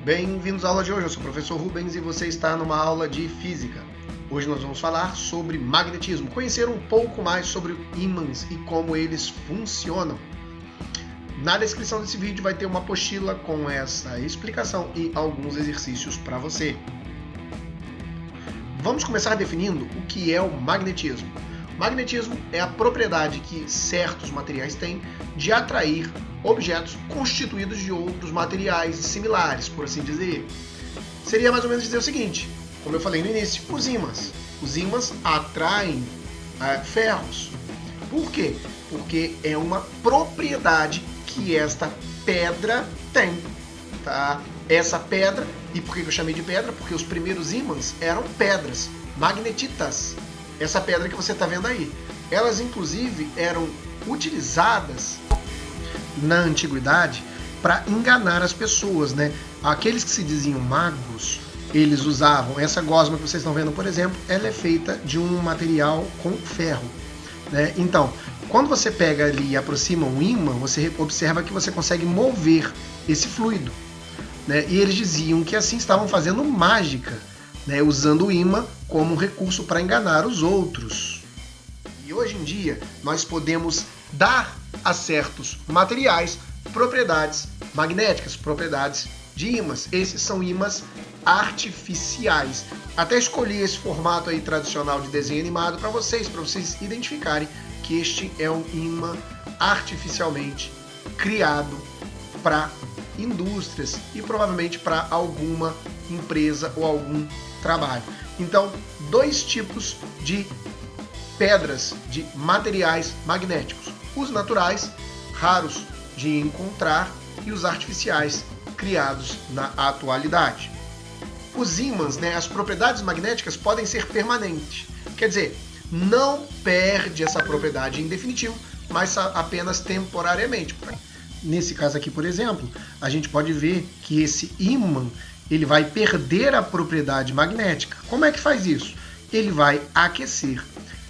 Bem-vindos à aula de hoje, eu sou o professor Rubens e você está numa aula de Física. Hoje nós vamos falar sobre magnetismo, conhecer um pouco mais sobre ímãs e como eles funcionam. Na descrição desse vídeo vai ter uma apostila com essa explicação e alguns exercícios para você. Vamos começar definindo o que é o magnetismo. Magnetismo é a propriedade que certos materiais têm de atrair objetos constituídos de outros materiais similares, por assim dizer. Seria mais ou menos dizer o seguinte, como eu falei no início, os ímãs. Os ímãs atraem ferros. Por quê? Porque é uma propriedade que esta pedra tem. Tá? Essa pedra, e por que eu chamei de pedra? Porque os primeiros ímãs eram pedras, magnetitas. Essa pedra que você está vendo aí. Elas, inclusive, eram utilizadas na antiguidade para enganar as pessoas, né? Aqueles que se diziam magos, eles usavam essa gosma que vocês estão vendo, por exemplo, ela é feita de um material com ferro, né? Então, quando você pega ali e aproxima um ímã, você observa que você consegue mover esse fluido, né? E eles diziam que assim estavam fazendo mágica, né? Usando o ímã como um recurso para enganar os outros. E hoje em dia nós podemos dar a certos materiais propriedades magnéticas, propriedades de ímãs. Esses são ímãs artificiais. Até escolhi esse formato aí tradicional de desenho animado para vocês identificarem que este é um ímã artificialmente criado para indústrias e provavelmente para alguma empresa ou algum trabalho. Então, dois tipos de pedras, de materiais magnéticos. Os naturais, raros de encontrar, e os artificiais, criados na atualidade. Os ímãs, né, as propriedades magnéticas podem ser permanentes. Quer dizer, não perde essa propriedade em definitivo, mas apenas temporariamente. Nesse caso aqui, por exemplo, a gente pode ver que esse ímã ele vai perder a propriedade magnética. Como é que faz isso? Ele vai aquecer.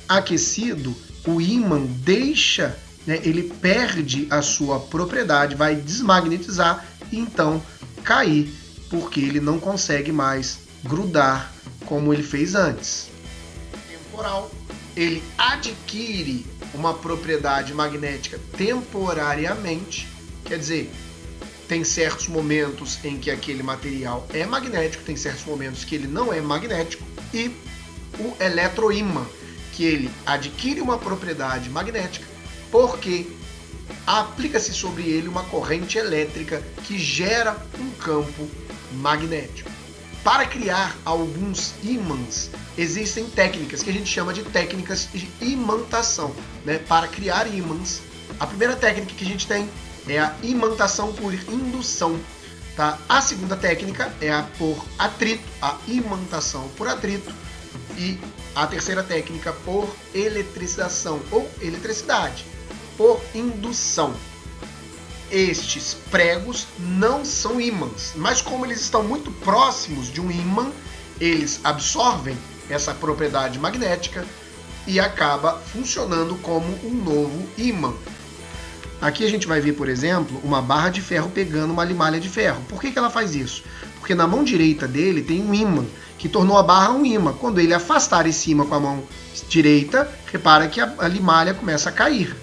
Aquecido, o ímã deixa, né, ele perde a sua propriedade, vai desmagnetizar e então cair, porque ele não consegue mais grudar como ele fez antes. Temporal, ele adquire uma propriedade magnética temporariamente, quer dizer, tem certos momentos em que aquele material é magnético, tem certos momentos que ele não é magnético, e o eletroímã, que ele adquire uma propriedade magnética porque aplica-se sobre ele uma corrente elétrica que gera um campo magnético. Para criar alguns ímãs, existem técnicas que a gente chama de técnicas de imantação, né? Para criar ímãs, a primeira técnica que a gente tem é a imantação por indução. Tá? A segunda técnica é a por atrito, a imantação por atrito. E a terceira técnica por eletrização ou eletricidade, por indução. Estes pregos não são ímãs, mas como eles estão muito próximos de um ímã, eles absorvem essa propriedade magnética e acaba funcionando como um novo ímã. Aqui a gente vai ver, por exemplo, uma barra de ferro pegando uma limalha de ferro. Por que ela faz isso? Porque na mão direita dele tem um ímã, que tornou a barra um ímã. Quando ele afastar esse ímã com a mão direita, repara que a limalha começa a cair.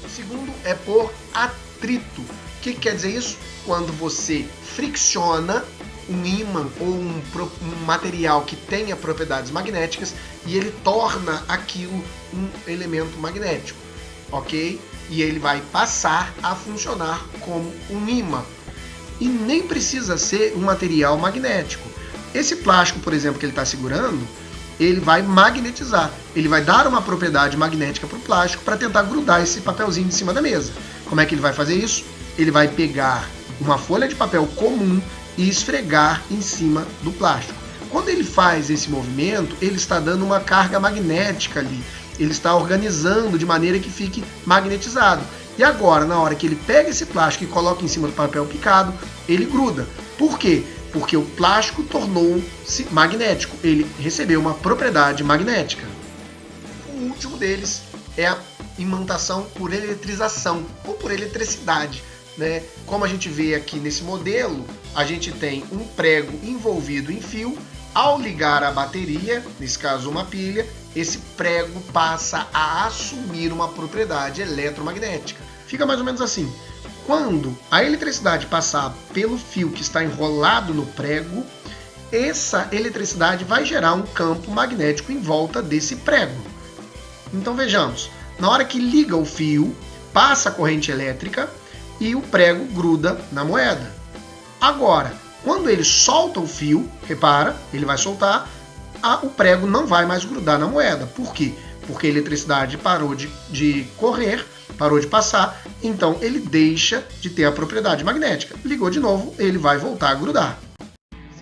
O segundo é por atrito. O que quer dizer isso? Quando você fricciona um ímã ou um material que tenha propriedades magnéticas e ele torna aquilo um elemento magnético, ok? E ele vai passar a funcionar como um ímã. E nem precisa ser um material magnético. Esse plástico, por exemplo, que ele está segurando, ele vai magnetizar. Ele vai dar uma propriedade magnética para o plástico para tentar grudar esse papelzinho de cima da mesa. Como é que ele vai fazer isso? Ele vai pegar uma folha de papel comum e esfregar em cima do plástico. Quando ele faz esse movimento, ele está dando uma carga magnética ali. Ele está organizando de maneira que fique magnetizado. E agora, na hora que ele pega esse plástico e coloca em cima do papel picado, ele gruda. Por quê? Porque o plástico tornou-se magnético. Ele recebeu uma propriedade magnética. O último deles é a imantação por eletrização ou por eletricidade. né? Como a gente vê aqui nesse modelo, a gente tem um prego envolvido em fio. Ao ligar a bateria, nesse caso uma pilha, esse prego passa a assumir uma propriedade eletromagnética. Fica mais ou menos assim. Quando a eletricidade passar pelo fio que está enrolado no prego, essa eletricidade vai gerar um campo magnético em volta desse prego. Então vejamos, na hora que liga o fio, passa a corrente elétrica e o prego gruda na moeda. Agora, quando ele solta o fio, repara, ele vai soltar, o prego não vai mais grudar na moeda. Por quê? Porque a eletricidade parou de correr, parou de passar, então ele deixa de ter a propriedade magnética. Ligou de novo, ele vai voltar a grudar.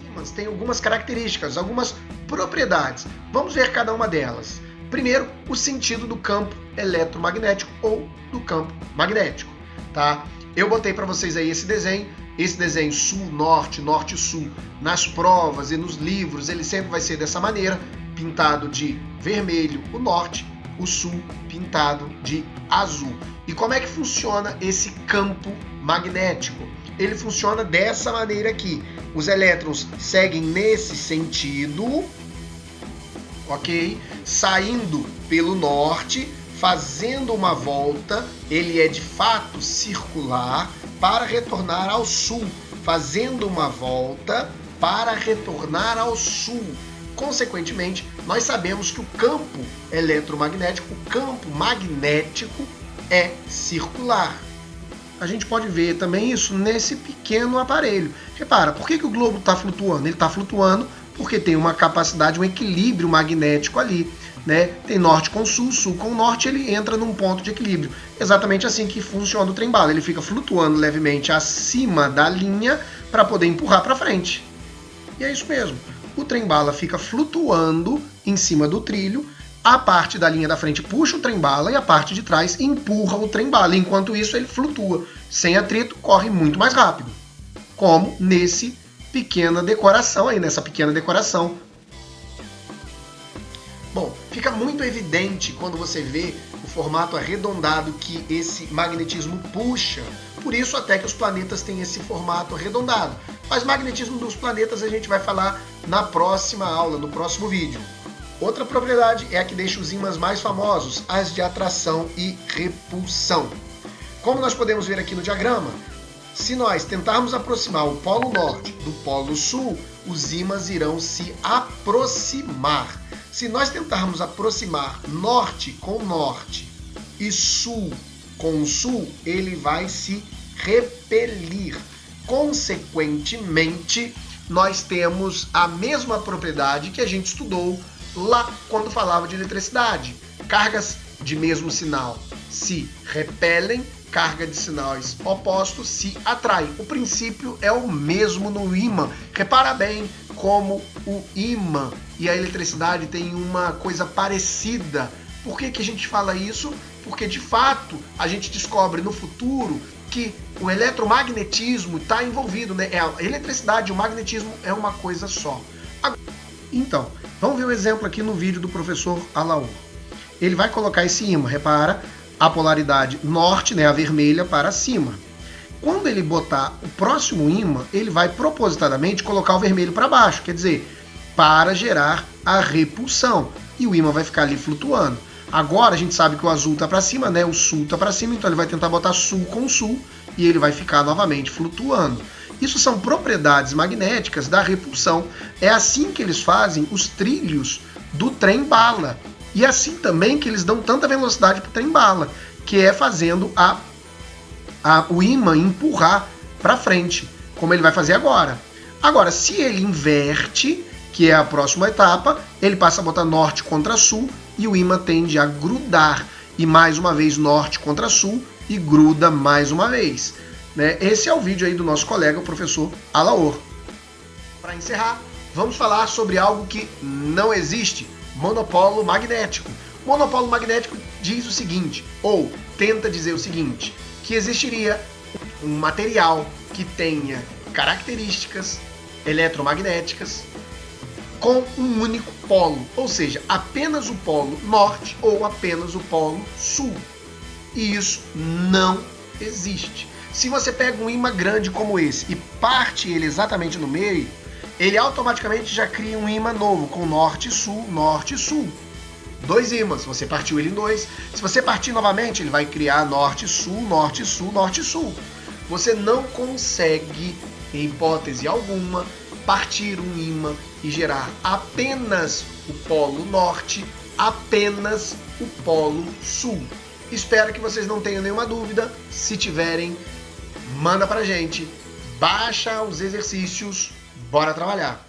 Ímãs têm algumas características, algumas propriedades. Vamos ver cada uma delas. Primeiro, o sentido do campo eletromagnético ou do campo magnético, tá? Eu botei para vocês aí esse desenho sul-norte, norte-sul, nas provas e nos livros, ele sempre vai ser dessa maneira, pintado de vermelho o norte, o sul pintado de azul. E como é que funciona esse campo magnético? Ele funciona dessa maneira aqui. Os elétrons seguem nesse sentido, ok? Saindo pelo norte, fazendo uma volta, ele é de fato circular, para retornar ao sul, fazendo uma volta para retornar ao sul. Consequentemente, nós sabemos que o campo eletromagnético, o campo magnético é circular. A gente pode ver também isso nesse pequeno aparelho. Repara, por que o globo está flutuando? Ele está flutuando porque tem uma capacidade, um equilíbrio magnético ali, né? Tem norte com sul, sul com norte, ele entra num ponto de equilíbrio. Exatamente assim que funciona o trem-bala. Ele fica flutuando levemente acima da linha para poder empurrar para frente. E é isso mesmo. O trem-bala fica flutuando em cima do trilho, a parte da linha da frente puxa o trem-bala e a parte de trás empurra o trem-bala. Enquanto isso, ele flutua. Sem atrito, corre muito mais rápido. Como nessa pequena decoração. Bom, fica muito evidente quando você vê o formato arredondado que esse magnetismo puxa. Por isso até que os planetas têm esse formato arredondado. Mas magnetismo dos planetas a gente vai falar na próxima aula, no próximo vídeo. Outra propriedade é a que deixa os ímãs mais famosos, as de atração e repulsão. Como nós podemos ver aqui no diagrama, se nós tentarmos aproximar o polo norte do polo sul, os ímãs irão se aproximar. Se nós tentarmos aproximar norte com norte e sul com sul, ele vai se repelir. Consequentemente, nós temos a mesma propriedade que a gente estudou lá quando falava de eletricidade. Cargas de mesmo sinal se repelem, carga de sinais opostos se atraem. O princípio é o mesmo no ímã. Repara bem como o ímã e a eletricidade têm uma coisa parecida. Por que a gente fala isso? Porque de fato a gente descobre no futuro que o eletromagnetismo está envolvido, né? A eletricidade e o magnetismo é uma coisa só. Então, vamos ver o exemplo aqui no vídeo do professor Alaor. Ele vai colocar esse ímã, repara, a polaridade norte, né, a vermelha, para cima. Quando ele botar o próximo ímã, ele vai propositadamente colocar o vermelho para baixo, quer dizer, para gerar a repulsão. E o ímã vai ficar ali flutuando. Agora a gente sabe que o azul está para cima, né, o sul está para cima, então ele vai tentar botar sul com sul e ele vai ficar novamente flutuando. Isso são propriedades magnéticas da repulsão. É assim que eles fazem os trilhos do trem-bala. E é assim também que eles dão tanta velocidade para o trem-bala, que é fazendo o ímã empurrar para frente, como ele vai fazer agora. Agora, se ele inverte, que é a próxima etapa, ele passa a botar norte contra sul e o ímã tende a grudar. E mais uma vez norte contra sul e gruda mais uma vez. Né? Esse é o vídeo aí do nosso colega, o professor Alaor. Para encerrar, vamos falar sobre algo que não existe: monopolo magnético. Monopolo magnético diz o seguinte, ou tenta dizer o seguinte, que existiria um material que tenha características eletromagnéticas com um único polo, ou seja, apenas o polo norte ou apenas o polo sul. E isso não existe. Se você pega um ímã grande como esse e parte ele exatamente no meio, ele automaticamente já cria um ímã novo, com norte e sul, norte e sul. 2 ímãs, você partiu ele em 2. Se você partir novamente, ele vai criar norte, sul, norte, sul, norte, sul. Você não consegue, em hipótese alguma, partir um ímã e gerar apenas o polo norte, apenas o polo sul. Espero que vocês não tenham nenhuma dúvida. Se tiverem, manda pra gente. Baixa os exercícios. Bora trabalhar!